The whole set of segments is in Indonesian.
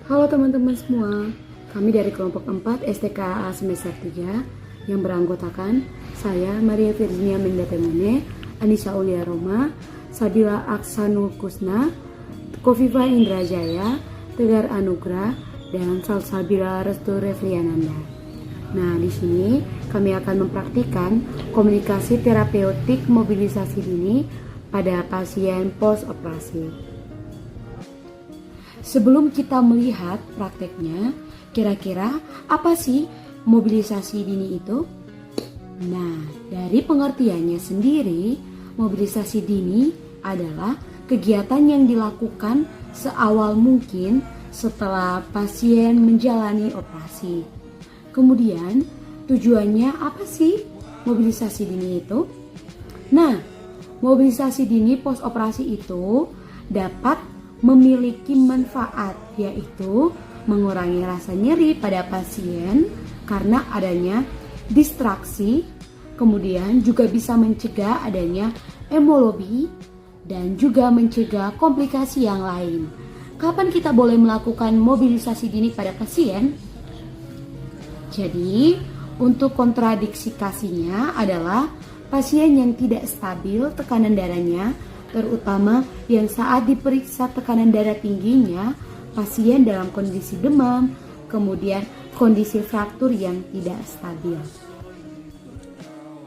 Halo teman-teman semua, kami dari kelompok 4 STKA semester 3 yang beranggotakan saya Maria Virginia Mendatemune, Anissa Aulia Roma, Sabila Aksanul Kusna, Kofifa Indrajaya, Tegar Anugrah, dan Salsabila Restu Refliananda. Nah, di sini kami akan mempraktikkan komunikasi terapeutik mobilisasi dini pada pasien post-operasi. Sebelum kita melihat prakteknya, kira-kira apa sih mobilisasi dini itu? Nah, dari pengertiannya sendiri, mobilisasi dini adalah kegiatan yang dilakukan seawal mungkin setelah pasien menjalani operasi. Kemudian, tujuannya apa sih mobilisasi dini itu? Nah, mobilisasi dini post-operasi itu dapat memiliki manfaat, yaitu mengurangi rasa nyeri pada pasien karena adanya distraksi, kemudian juga bisa mencegah adanya hemologi dan juga mencegah komplikasi yang lain. Kapan kita boleh melakukan mobilisasi dini pada pasien? Jadi, untuk kontradikasinya adalah pasien yang tidak stabil tekanan darahnya, terutama yang saat diperiksa tekanan darah tingginya, pasien dalam kondisi demam, kemudian kondisi fraktur yang tidak stabil.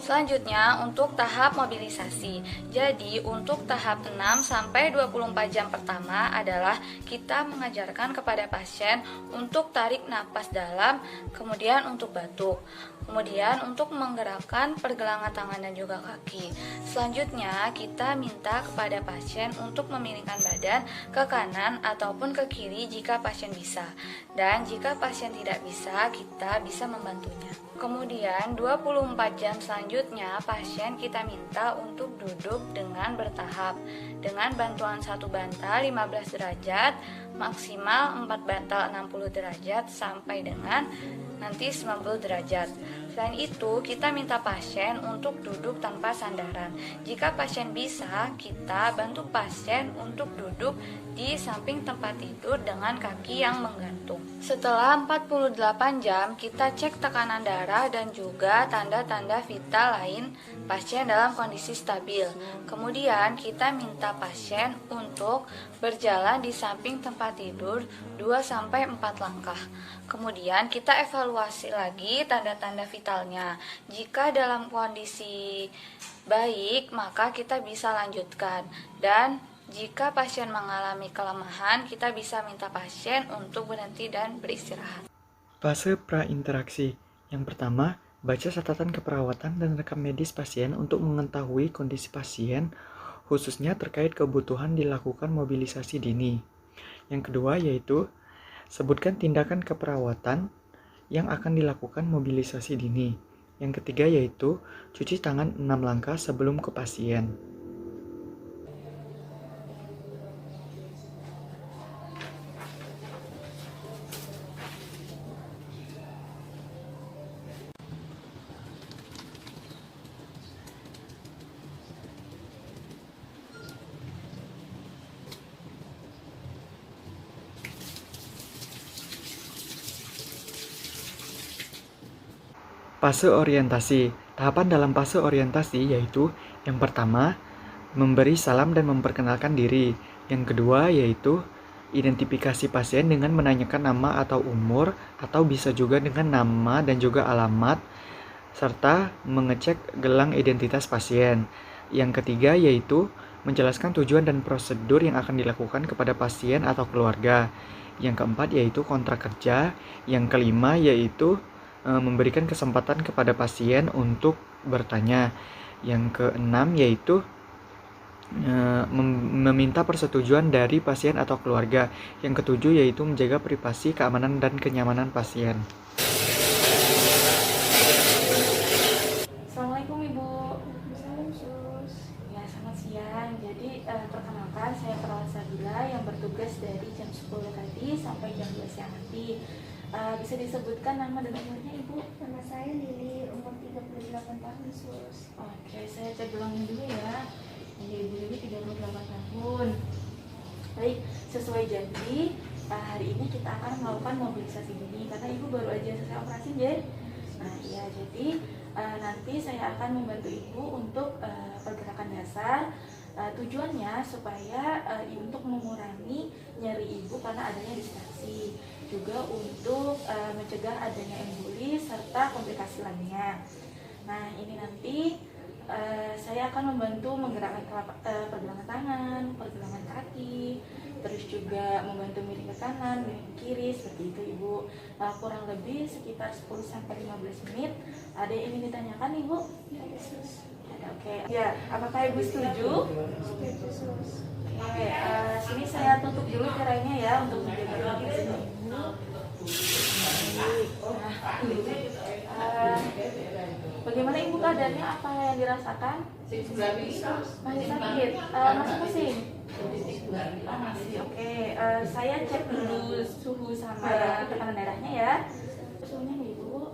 Selanjutnya untuk tahap mobilisasi. Jadi untuk tahap 6 sampai 24 jam pertama adalah kita mengajarkan kepada pasien untuk tarik napas dalam, kemudian untuk batuk. Kemudian untuk menggerakkan pergelangan tangan dan juga kaki. Selanjutnya kita minta kepada pasien untuk memilingkan badan ke kanan ataupun ke kiri jika pasien bisa. Dan jika pasien tidak bisa, kita bisa membantunya. Kemudian 24 jam selanjutnya pasien kita minta untuk duduk dengan bertahap dengan bantuan 1 bantal 15 derajat, maksimal 4 bantal 60 derajat sampai dengan nanti 90 derajat. Selain itu, kita minta pasien untuk duduk tanpa sandaran. Jika pasien bisa, kita bantu pasien untuk duduk di samping tempat tidur dengan kaki yang menggantung. Setelah 48 jam, kita cek tekanan darah dan juga tanda-tanda vital lain pasien dalam kondisi stabil. Kemudian, kita minta pasien untuk berjalan di samping tempat tidur 2-4 langkah. Kemudian, kita evaluasi lagi tanda-tanda vitalnya. Jika dalam kondisi baik, maka kita bisa lanjutkan. Dan jika pasien mengalami kelemahan, kita bisa minta pasien untuk berhenti dan beristirahat. Fase prainteraksi. Yang pertama, baca catatan keperawatan dan rekam medis pasien untuk mengetahui kondisi pasien, khususnya terkait kebutuhan dilakukan mobilisasi dini. Yang kedua yaitu, sebutkan tindakan keperawatan yang akan dilakukan mobilisasi dini. Yang ketiga yaitu, cuci tangan 6 langkah sebelum ke pasien. Fase orientasi. Tahapan dalam fase orientasi yaitu yang pertama, memberi salam dan memperkenalkan diri. Yang kedua yaitu identifikasi pasien dengan menanyakan nama atau umur, atau bisa juga dengan nama dan juga alamat, serta mengecek gelang identitas pasien. Yang ketiga yaitu menjelaskan tujuan dan prosedur yang akan dilakukan kepada pasien atau keluarga. Yang keempat yaitu kontrak kerja. Yang kelima yaitu memberikan kesempatan kepada pasien untuk bertanya. Yang keenam yaitu meminta persetujuan dari pasien atau keluarga. Yang ketujuh yaitu menjaga privasi, keamanan, dan kenyamanan pasien. Assalamualaikum Ibu. Assalamualaikum Sus. Ya, selamat siang. Jadi perkenalkan, saya perawat Sabila yang bertugas dari jam 10 tadi sampai jam 2 siang nanti. Bisa disebutkan nama dan umurnya Ibu? Nama saya Lili, umur 38 tahun, Sus. Oke, saya cek gelangnya dulu ya. Jadi Ibu Lili 38 tahun. Baik, sesuai janji, hari ini kita akan melakukan mobilisasi dini karena ibu baru aja selesai operasi, Jen. Nah iya, jadi nanti saya akan membantu ibu untuk pergerakan dasar. Tujuannya supaya untuk mengurangi nyeri ibu karena adanya distraksi, juga untuk mencegah adanya embolis serta komplikasi lainnya. Nah ini nanti saya akan membantu menggerakkan pergelangan tangan, pergelangan kaki, terus juga membantu miring ke kanan, miring ke kiri, seperti itu ibu. Kurang lebih sekitar 10-15 menit. Ada yang ingin ditanyakan ibu? Oke. Ya, apakah ibu setuju? Oke, sini saya tutup dulu tirainya ya untuk menjaga gizinya ibu. Bagaimana ibu keadaannya? Apa yang dirasakan? Masih sakit? Masih pusing? Masih. Oke, saya cek dulu suhu sama tekanan darahnya ya. Suhunya nih ibu.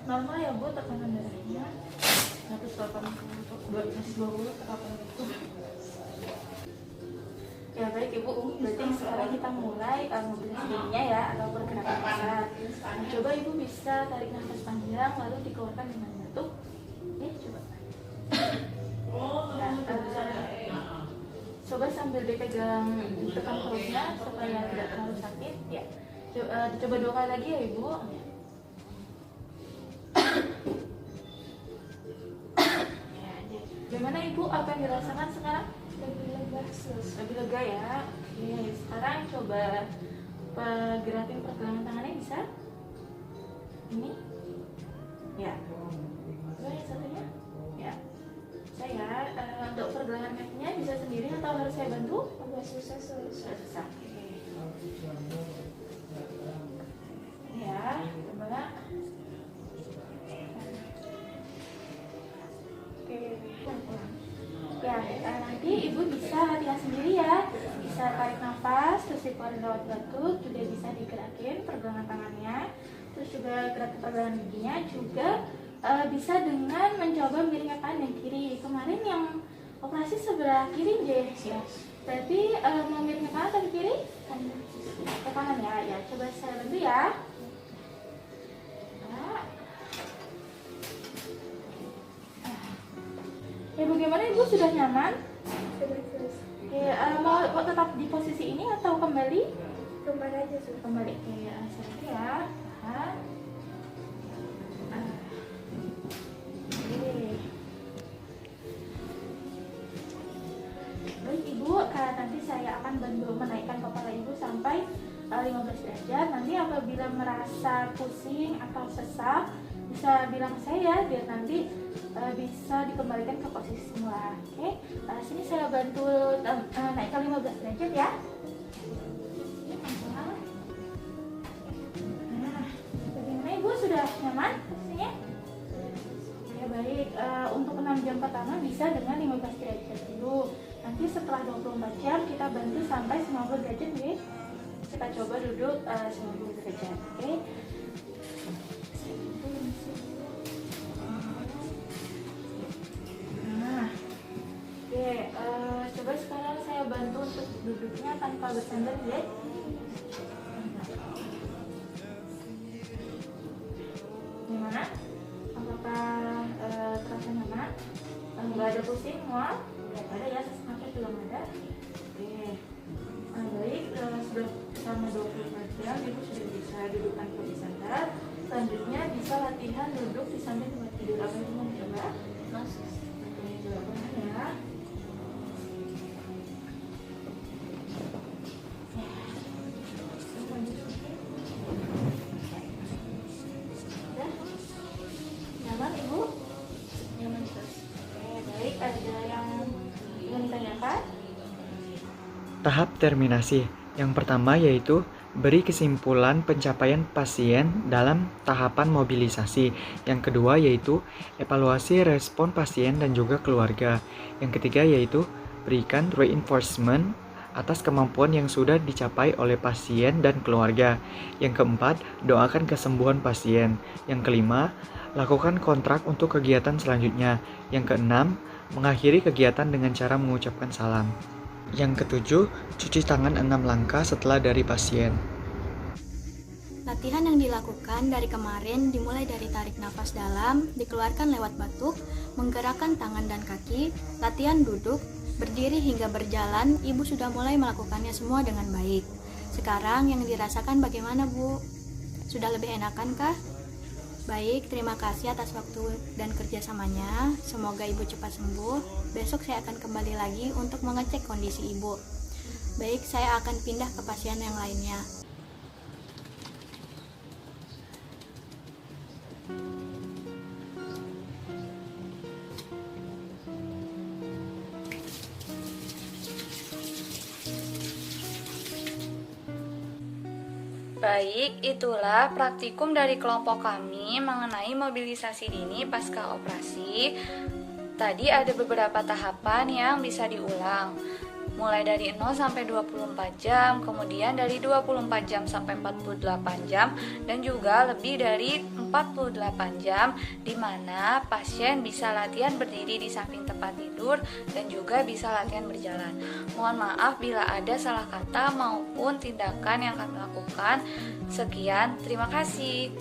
Normal ya bu, tekanan darahnya 120 itu. Ya baik ibu, berarti sekarang kita mulai mobilisasi dirinya ya, atau pergerakan dasar. Coba ibu bisa tarik nafas panjang lalu dikeluarkan dengan batuk. Coba. Coba sambil dipegang tekan perutnya supaya tidak terlalu sakit. Ya. Coba 2 kali lagi ya ibu. Gimana ibu, apa yang dirasakan sekarang? Lebih lega ya. Oke, sekarang coba gerakin pergelangan tangannya, bisa? Ini? Ya. Coba yang satunya? Ya. Saya untuk pergelangan kakinya bisa sendiri atau harus saya bantu? Agak susah. Ini ya, coba. Ya, nanti ibu bisa latihan sendiri ya. Bisa tarik nafas, terus dikeluarin lewat batuk, juga bisa digerakin pergelangan tangannya, terus juga gerakan pergelangan giginya, juga bisa dengan mencoba miring ke kanan dan kiri. Kemarin yang operasi sebelah kiri deh ya. Berarti mau miring ke kanan atau ke kiri? Ke kanan ya. Ya, coba saya bantu ya. Ya, bagaimana ibu, sudah nyaman? Oke, mau tetap di posisi ini atau kembali? Kembali aja sudah. Kembali. Oke, seperti ya. Baik ibu, nanti saya akan bantu menaikkan kepala ibu sampai 15 derajat. Nanti apabila merasa pusing atau sesak, bisa bilang ke saya biar nanti bisa dikembalikan ke posisi semula. Oke, sini saya bantu naikkan 15 derajat ya. Nah, bagaimana ibu, sudah nyaman posisinya? Ya baik, untuk 6 jam pertama bisa dengan 15 derajat dulu. Nanti setelah 24 jam kita bantu sampai 90 derajat ya. Kita coba duduk 90 derajat. Oke. Coba sekarang saya bantu untuk duduknya tanpa Apa bersandar ya? Gimana? Apakah terasa nyaman? Nggak ada pusing, mual? Nggak ada ya, sesak nafas belum ada. Oke. Baik, sudah selama 24 jam Ibu sudah bisa dudukkan kursi santai. Selanjutnya bisa latihan duduk di samping tempat tidur. Apa itu mau coba? Mas, oke, coba ya. Nyaman Ibu? Nyaman terus. Oke, baik. Ada yang ingin ditanyakan? Tahap terminasi. Yang pertama yaitu beri kesimpulan pencapaian pasien dalam tahapan mobilisasi. Yang kedua yaitu evaluasi respon pasien dan juga keluarga. Yang ketiga yaitu berikan reinforcement atas kemampuan yang sudah dicapai oleh pasien dan keluarga. Yang keempat, doakan kesembuhan pasien. Yang kelima, lakukan kontrak untuk kegiatan selanjutnya. Yang keenam, mengakhiri kegiatan dengan cara mengucapkan salam. Yang ketujuh, cuci tangan 6 langkah setelah dari pasien. Latihan yang dilakukan dari kemarin dimulai dari tarik nafas dalam, dikeluarkan lewat batuk, menggerakkan tangan dan kaki, latihan duduk, berdiri hingga berjalan. Ibu sudah mulai melakukannya semua dengan baik. Sekarang yang dirasakan bagaimana, Bu? Sudah lebih enakan kah? Baik, terima kasih atas waktu dan kerjasamanya. Semoga Ibu cepat sembuh. Besok saya akan kembali lagi untuk mengecek kondisi Ibu. Baik, saya akan pindah ke pasien yang lainnya. Baik, itulah praktikum dari kelompok kami mengenai mobilisasi dini pasca operasi. Tadi ada beberapa tahapan yang bisa diulang. Mulai dari 0 sampai 24 jam, kemudian dari 24 jam sampai 48 jam, dan juga lebih dari 48 jam di mana pasien bisa latihan berdiri di samping tempat tidur dan juga bisa latihan berjalan. Mohon maaf bila ada salah kata maupun tindakan yang kami lakukan. Sekian, terima kasih.